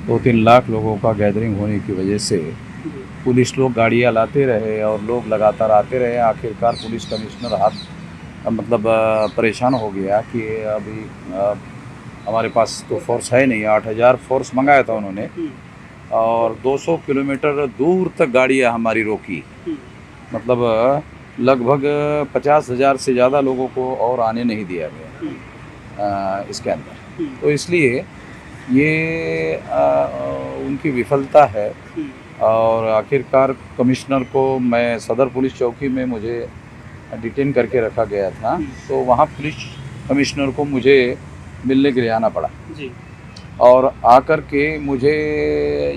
2-3 लाख लोगों का गैदरिंग होने की वजह से पुलिस लोग गाड़ियाँ लाते रहे और लोग लगातार आते रहे। आखिरकार पुलिस कमिश्नर परेशान हो गया कि अभी हमारे पास तो फोर्स है नहीं। 8,000 फोर्स मंगाया था उन्होंने और 200 किलोमीटर दूर तक गाड़ियाँ हमारी रोकी। मतलब लगभग 50,000 से ज़्यादा लोगों को और आने नहीं दिया गया इसके अंदर। तो इसलिए ये उनकी विफलता है। और आखिरकार कमिश्नर को मैं सदर पुलिस चौकी में मुझे डिटेन करके रखा गया था, तो वहाँ पुलिस कमिश्नर को मुझे मिलने के लिए आना पड़ा जी। और आकर के मुझे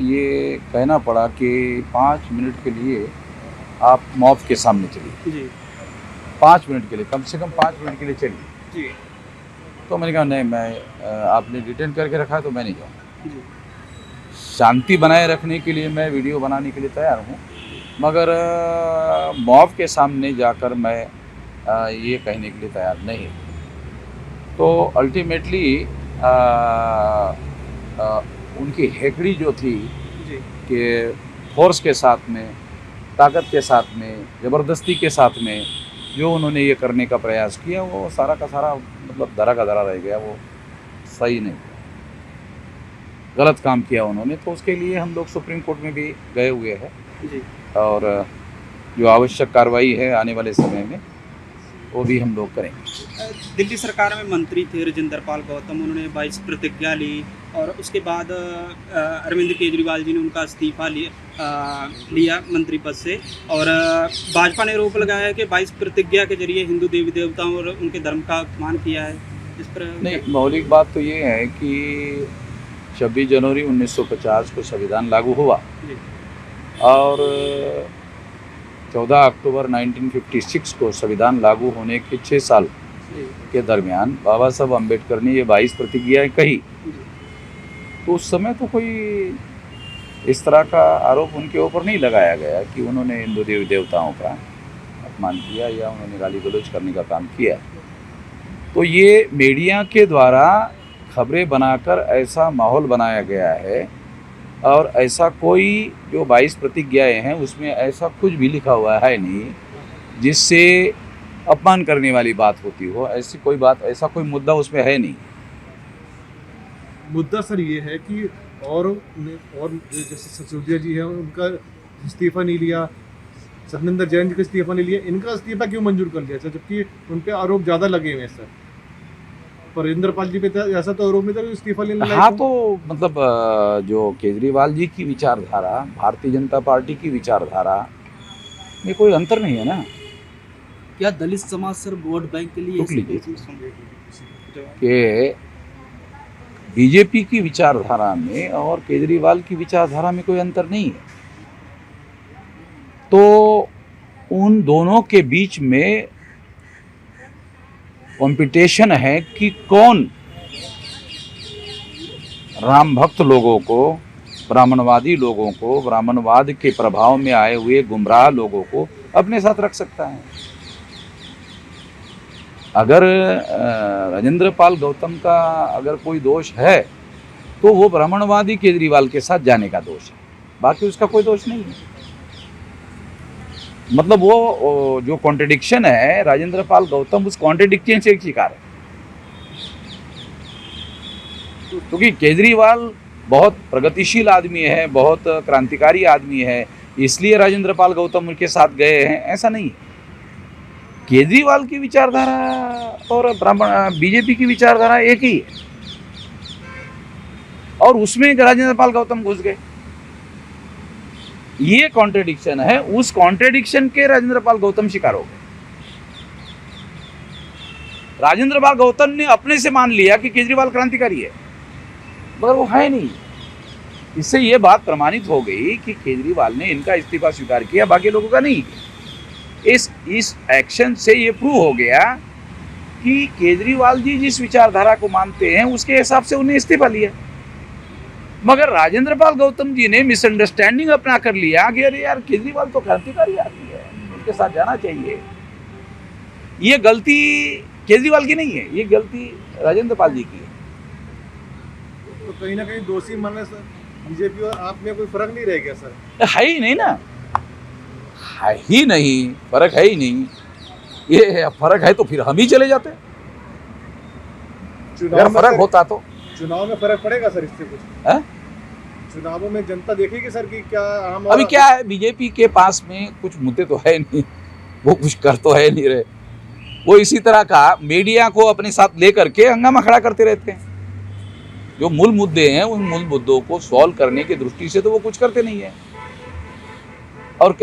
ये कहना पड़ा कि 5 मिनट के लिए आप मॉब के सामने चलिए। जी। 5 मिनट के लिए, कम से कम 5 मिनट के लिए चलिए। जी। तो मैंने कहा नहीं, मैं आपने डिटेन करके रखा है तो मैं नहीं जाऊँगा। जी। शांति बनाए रखने के लिए मैं वीडियो बनाने के लिए तैयार हूँ, मगर मॉब के सामने जाकर मैं ये कहने के लिए तैयार नहीं हूँ। तो अल्टीमेटली उनकी हेकड़ी जो थी जी। कि फोर्स के साथ में, ताकत के साथ में, ज़बरदस्ती के साथ में जो उन्होंने ये करने का प्रयास किया, वो सारा का सारा मतलब धरा का धरा रह गया। वो सही नहीं, गलत काम किया उन्होंने। तो उसके लिए हम लोग सुप्रीम कोर्ट में भी गए हुए हैं जी। और जो आवश्यक कार्रवाई है आने वाले समय में वो भी हम लोग करेंगे। दिल्ली सरकार में मंत्री थे राजेंद्र पाल गौतम, उन्होंने 22 प्रतिज्ञा ली और उसके बाद अरविंद केजरीवाल जी ने उनका इस्तीफा लिया मंत्री पद से। और भाजपा ने आरोप लगाया कि 22 प्रतिज्ञा के जरिए हिंदू देवी देवताओं और उनके धर्म का अपमान किया है। इस पर नहीं, मौलिक बात तो ये है कि 26 जनवरी 1950 को संविधान लागू हुआ और 14 अक्टूबर 1956 को संविधान लागू होने के 6 साल के दरमियान बाबा साहब अम्बेडकर ने ये 22 प्रतिज्ञाएं कही। तो उस समय तो कोई इस तरह का आरोप उनके ऊपर नहीं लगाया गया कि उन्होंने हिंदू देवी देवताओं का अपमान किया या उन्होंने गाली गलौज करने का काम किया। तो ये मीडिया के द्वारा खबरें बनाकर ऐसा माहौल बनाया गया है और ऐसा कोई जो 22 प्रतिज्ञाएं हैं उसमें ऐसा कुछ भी लिखा हुआ है नहीं जिससे अपमान करने वाली बात होती हो। ऐसी कोई बात, ऐसा कोई मुद्दा उसमें है नहीं। मुद्दा सर ये है कि और जैसे सिसोदिया जी हैं उनका इस्तीफा नहीं लिया, सत्येंद्र जैन जी का इस्तीफा नहीं लिया, इनका इस्तीफा क्यों मंजूर कर लिया सर, जबकि उन पे आरोप ज़्यादा लगे हुए हैं सर। पर राजेंद्र पाल जी पे ऐसा तो आरोप नहीं था इस्तीफा लेने लायक। हाँ, तो मतलब जो केजरीवाल जी की विचारधारा, भारतीय जनता पार्टी की विचारधारा में कोई अंतर नहीं है ना। क्या दलित समाज सर वोट बैंक के लिए कि बीजेपी की विचारधारा में और केजरीवाल की विचारधारा में कोई अंतर नहीं है। तो उन दोनों के बीच में कंपटीशन है कि कौन राम भक्त लोगों को, ब्राह्मणवादी लोगों को, ब्राह्मणवाद के प्रभाव में आए हुए गुमराह लोगों को अपने साथ रख सकता है। अगर राजेंद्र पाल गौतम का अगर कोई दोष है तो वो ब्राह्मणवादी केजरीवाल के साथ जाने का दोष है, बाकी उसका कोई दोष नहीं है। मतलब वो जो कॉन्ट्रडिक्शन है, राजेंद्र पाल गौतम उस कॉन्ट्रडिक्शन से एक शिकार है। क्योंकि केजरीवाल बहुत प्रगतिशील आदमी है, बहुत क्रांतिकारी आदमी है, इसलिए राजेंद्र पाल गौतम उनके साथ गए हैं, ऐसा नहीं है। केजरीवाल की विचारधारा और बीजेपी की विचारधारा एक ही है और उसमें राजेंद्र पाल गौतम घुस गए। ये कॉन्ट्रडिक्शन है, उस कॉन्ट्रडिक्शन के राजेंद्र पाल गौतम शिकार हो गए। राजेंद्र पाल गौतम ने अपने से मान लिया कि केजरीवाल क्रांतिकारी है, मगर वो है नहीं। इससे ये बात प्रमाणित हो गई कि केजरीवाल ने इनका इस्तीफा स्वीकार किया, बाकी लोगों का नहीं किया। इस एक्शन से ये प्रूव हो गया कि केजरीवाल जी जिस विचारधारा को मानते हैं उसके हिसाब से उन्हें इस्तीफा लिया, मगर राजेंद्र पाल गौतम जी ने मिसअंडरस्टैंडिंग अपना कर लिया कि अरे यार केजरीवाल तो क्रांतिकारी आदमी है, उनके साथ जाना चाहिए। ये गलती केजरीवाल की नहीं है, ये गलती राजेंद्र पाल जी की है। तो कहीं ना कहीं दोषी माने सर बीजेपी और आप में कोई फर्क नहीं रह गया सर? है ही नहीं ना, है ही नहीं, फर्क है ही नहीं। ये फर्क है तो फिर हम ही चले जाते, अगर फर्क होता तो। चुनाव में फर्क पड़ेगा सर इससे कुछ? है? चुनावों में जनता देखेगी सर कि क्या आम अभी क्या है, बीजेपी के पास में कुछ मुद्दे तो है नहीं, वो कुछ कर तो है नहीं रहे। वो इसी तरह का मीडिया को अपने साथ लेकर के हंगामा खड़ा करते रहते हैं। जो मूल मुद्दे हैं उन मूल मुद्दों को सॉल्व करने की दृष्टि से तो वो कुछ करते नहीं है। और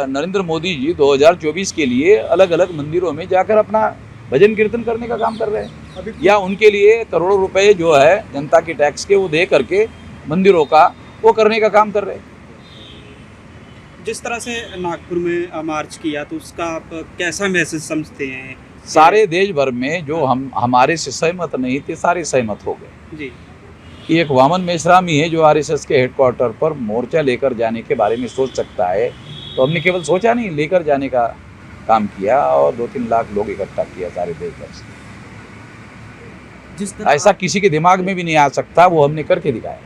नरेंद्र मोदी जी 2024 के लिए अलग अलग मंदिरों में जाकर अपना भजन कीर्तन करने का काम कर रहे हैं, अभी या उनके लिए करोड़ों रुपए जो है जनता के टैक्स के वो दे करके मंदिरों का वो करने का काम कर रहे हैं। जिस तरह से नागपुर में मार्च किया तो उसका आप कैसा मैसेज समझते हैं? सारे देश भर में जो हमारे से सहमत नहीं थे सारे सहमत हो गए जी कि एक वामन मेश्राम ही है जो आरएसएस के हेडक्वार्टर पर मोर्चा लेकर जाने के बारे में सोच सकता है। तो हमने केवल सोचा नहीं, लेकर जाने का काम किया और 2-3 लाख लोग इकट्ठा किया सारे देश भर से। जिस तरह ऐसा किसी के दिमाग में भी नहीं आ सकता, वो हमने करके दिखाया।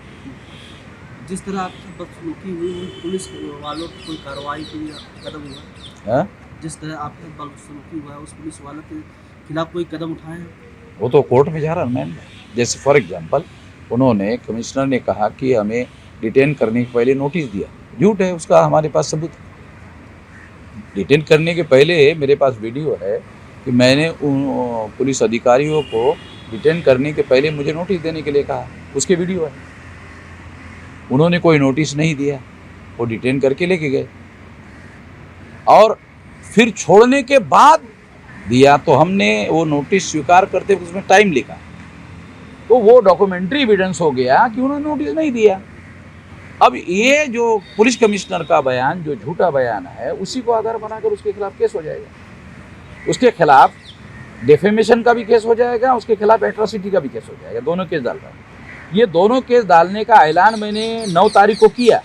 जिस तरह आपकी बदसलूकी हुई उन पुलिस वालों की कोई कार्रवाई कोई कदम हुआ? है? जिस तरह आपके बदसलूकी हुआ है उस पुलिस वालों के खिलाफ कोई कदम उठाए हैं? वो तो कोर्ट में जा रहा है मैम। जैसे फॉर एग्जांपल उन्होंने, कमिश्नर ने कहा कि हमें डिटेन करने के पहले नोटिस दिया। झूठ है, उसका हमारे पास सबूत है। डिटेन करने के पहले मेरे पास वीडियो है कि मैंने उन पुलिस अधिकारियों को डिटेन करने के पहले मुझे नोटिस देने के लिए कहा, उसके वीडियो है। उन्होंने कोई नोटिस नहीं दिया, वो डिटेन करके लेके गए और फिर छोड़ने के बाद दिया तो हमने वो नोटिस स्वीकार करते हुए उसमें टाइम लिखा, तो वो डॉक्यूमेंट्री एविडेंस हो गया कि उन्होंने नोटिस नहीं दिया। अब ये जो पुलिस कमिश्नर का बयान जो झूठा बयान है उसी को आधार बनाकर उसके खिलाफ केस हो जाएगा, उसके खिलाफ डिफेमेशन का भी केस हो जाएगा, उसके खिलाफ एट्रोसिटी का भी केस हो जाएगा। दोनों केस डाल रहा हूँ। ये दोनों केस डालने का ऐलान मैंने 9 तारीख को किया,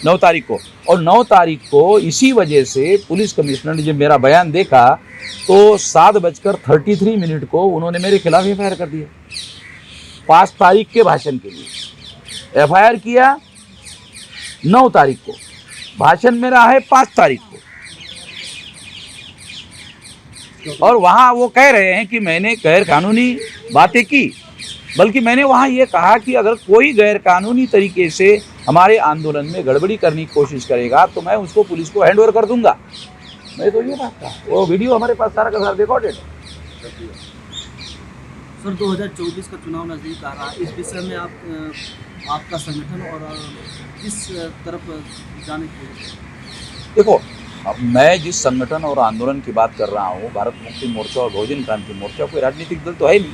9 तारीख को, और 9 तारीख को इसी वजह से पुलिस कमिश्नर ने जब मेरा बयान देखा तो 7:33 को उन्होंने मेरे खिलाफ एफआईआर कर दिया। 5 तारीख के भाषण के लिए एफआईआर किया 9 तारीख को, भाषण मेरा है 5 तारीख को, और वहाँ वो कह रहे हैं कि मैंने गैर कानूनी बातें की। बल्कि मैंने वहाँ ये कहा कि अगर कोई गैर कानूनी तरीके से हमारे आंदोलन में गड़बड़ी करने की कोशिश करेगा तो मैं उसको पुलिस को हैंड ओवर कर दूंगा। मैं तो ये बात कहा, वो वीडियो हमारे पास सारा का सारा रिकॉर्डेड है। सर 2024 का चुनाव नज़दीक आ रहा है, इस विषय में आपका संगठन और किस तरफ जाने की? देखो, अब मैं जिस संगठन और आंदोलन की बात कर रहा हूँ, भारत मुक्ति मोर्चा और बहुजन क्रांति मोर्चा, कोई राजनीतिक दल तो है नहीं,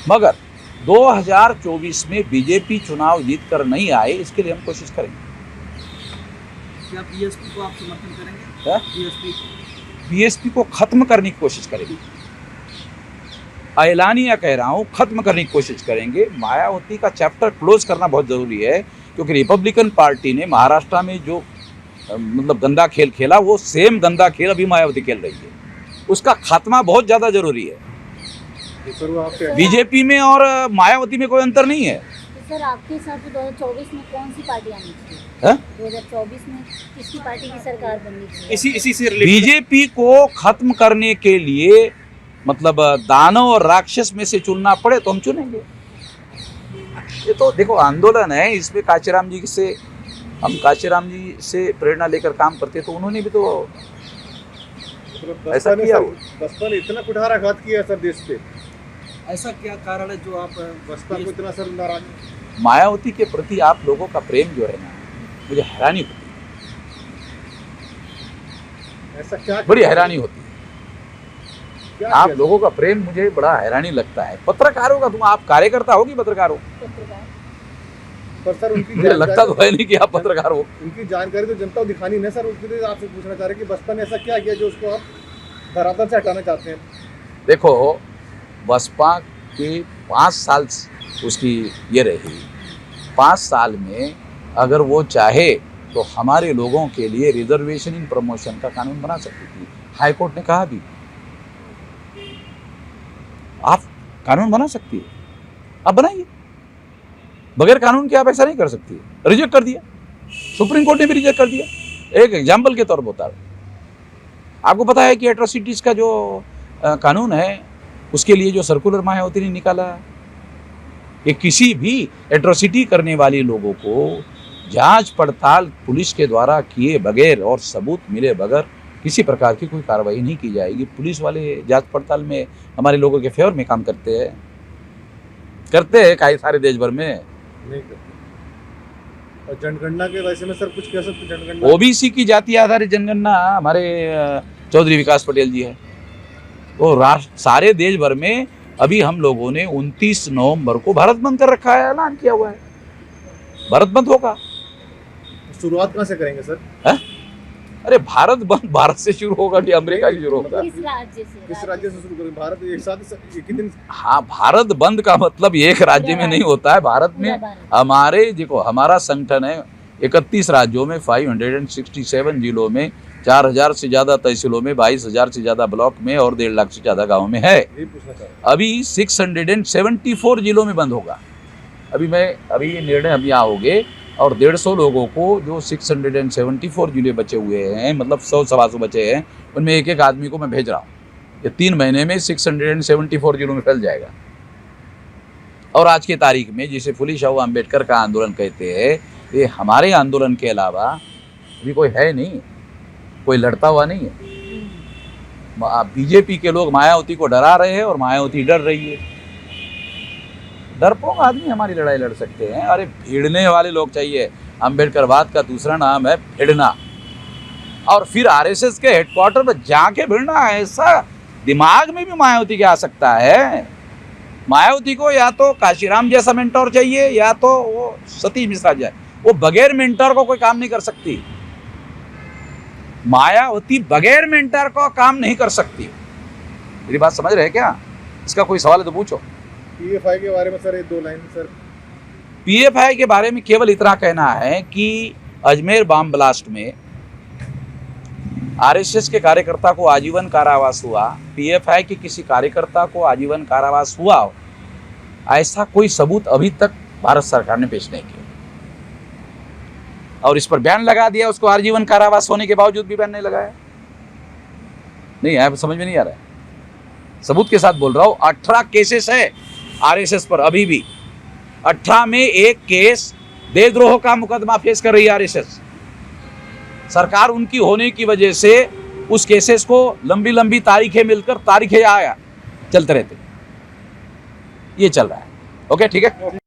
मगर 2024 में बीजेपी चुनाव जीत कर नहीं आए इसके लिए हम कोशिश करेंगे। क्या बीएसपी को आप समर्थन करेंगे? बीएसपी को खत्म करने की कोशिश करेंगे, ऐलानिया कह रहा हूँ, खत्म करने की कोशिश करेंगे। मायावती का चैप्टर क्लोज करना बहुत ज़रूरी है, क्योंकि रिपब्लिकन पार्टी ने महाराष्ट्र में जो मतलब गंदा खेल खेला, वो सेम गंदा खेल अभी मायावती खेल रही है। उसका खात्मा बहुत ज़्यादा ज़रूरी है। बीजेपी में और मायावती में कोई अंतर नहीं है। तो सर आपके हिसाब से 2024 में कौन सी पार्टी आनी चाहिए? 2024 में किसकी पार्टी की सरकार बननी चाहिए? इसी से रिलेटेड बीजेपी को खत्म करने के लिए मतलब दानव और राक्षस में से चुनना पड़े तो हम चुनेंगे। ये तो देखो आंदोलन है, इसमें काशीराम जी से हम काशीराम जी से प्रेरणा लेकर काम करते, तो उन्होंने भी तो ऐसा किया। बसपा ने इतना कुठाराघात किया सर देश पे, ऐसा क्या कारण है जो आप बसपा को इतना सर नाराज? मायावती के प्रति आप लोगों का प्रेम जो है ना, मुझे हैरानी होती है, ऐसा क्या बड़ी हैरानी होती है। क्या आप किया? लोगों का प्रेम मुझे बड़ा हैरानी लगता है। पत्रकारों का, तुम आप कार्यकर्ता हो कि पत्रकार हो? पर सर उनकी मुझे लगता तो है नहीं कि आप पत्रकार हो। उनकी जानकारी तो जनता को दिखानी नहीं सर। उसके लिए आपसे पूछना चाह रहे हैं कि बसपा ने ऐसा क्या किया जो उसको आप धरातल से हटाना चाहते हैं? देखो, बसपा के 5 साल उसकी ये रही, 5 साल में अगर वो चाहे तो हमारे लोगों के लिए रिजर्वेशन इन प्रमोशन का कानून बना सकती थी। हाई कोर्ट ने कहा भी आप कानून बना सकती है, आप बनाइए। बगैर कानून के आप ऐसा नहीं कर सकती, रिजेक्ट कर दिया, सुप्रीम कोर्ट ने भी रिजेक्ट कर दिया। एक एग्जाम्पल के तौर पर बता रहा हूं, आपको पता है कि एट्रोसिटीज का जो कानून है उसके लिए जो सर्कुलर मायावती ने निकाला कि किसी भी एट्रोसिटी करने वाले लोगों को जांच पड़ताल पुलिस के द्वारा किए बगैर और सबूत मिले बगैर किसी प्रकार की कोई कार्रवाई नहीं की जाएगी। पुलिस वाले जांच पड़ताल में हमारे लोगों के फेवर में काम करते हैं कई सारे देश भर में नहीं करते। और जनगणना के वैसे में सर कुछ कह सकते जनगणना ओबीसी की जाति आधारित जनगणना हमारे चौधरी विकास पटेल जी है, वो राष्ट्र सारे देश भर में अभी हम लोगों ने 29 नवंबर को भारत बंद कर रखा है, ऐलान किया हुआ है, भारत बंद होगा। शुरुआत कहाँ से करेंगे सर? अरे भारत बंद भारत से शुरू होगा कि अमेरिका से शुरू होगा? किस राज्य से शुरू करेंगे? भारत एक साथ एक ही दिन? हाँ, भारत बंद का मतलब एक राज्य में नहीं होता है। भारत में हमारे देखो हमारा संगठन है 31 राज्यों में 567 जिलों में 4000 से ज्यादा तहसीलों में 22,000 से ज्यादा ब्लॉक में और 1.5 लाख से ज्यादा गाँव में है। अभी 674 जिलों में बंद होगा। अभी ये निर्णय अभी यहाँ हो गए और 150 लोगों को जो 674 जिले बचे हुए हैं, मतलब 100-125 बचे हैं, उनमें एक एक आदमी को मैं भेज रहा हूँ। ये 3 महीने में 674 जिलों में फैल जाएगा। और आज की तारीख में जिसे फुले शाह अम्बेडकर का आंदोलन कहते हैं, ये हमारे आंदोलन के अलावा अभी कोई है नहीं, कोई लड़ता हुआ नहीं है। बीजेपी के लोग मायावती को डरा रहे हैं और मायावती डर रही है। डरपोक आदमी हमारी लड़ाई लड़ सकते हैं। अरे भिड़ने वाले लोग चाहिए। अम्बेडकरवाद का दूसरा नाम है भिड़ना। और फिर आरएसएस के हेडक्वार्टर पर जाके भिड़ना, ऐसा दिमाग में भी मायावती के आ सकता है। मायावती को या तो काशीराम जैसा मेंटोर चाहिए या तो वो सतीश मिश्रा जाए। वो बगैर मेंटोर को कोई काम नहीं कर सकती। मायावती बगैर मेंटर को काम नहीं कर सकती। मेरी बात समझ रहे हैं क्या? इसका कोई सवाल है तो पूछो। पीएफआई के बारे में सर एक 2 लाइन सर। पीएफआई के बारे में केवल इतना कहना है कि अजमेर बम ब्लास्ट में आरएसएस के कार्यकर्ता को आजीवन कारावास हुआ, पीएफआई के किसी कार्यकर्ता को आजीवन कारावास हुआ, ऐसा कोई सबूत अभी तक भारत सरकार ने पेश नहीं किया। और इस पर बैन लगा दिया, उसको आजीवन कारावास होने के बावजूद भी बैन नहीं लगाया। नहीं है, समझ में नहीं आ रहा है। सबूत के साथ बोल रहा हूँ। 18 केसेस है आरएसएस पर अभी भी। 18 में एक केस देशद्रोह का मुकदमा फेस कर रही है आरएसएस। सरकार उनकी होने की वजह से उस केसेस को लंबी लंबी तारीखें मिलकर तारीखें आया चलते रहते। ये चल रहा है। ओके, ठीक है।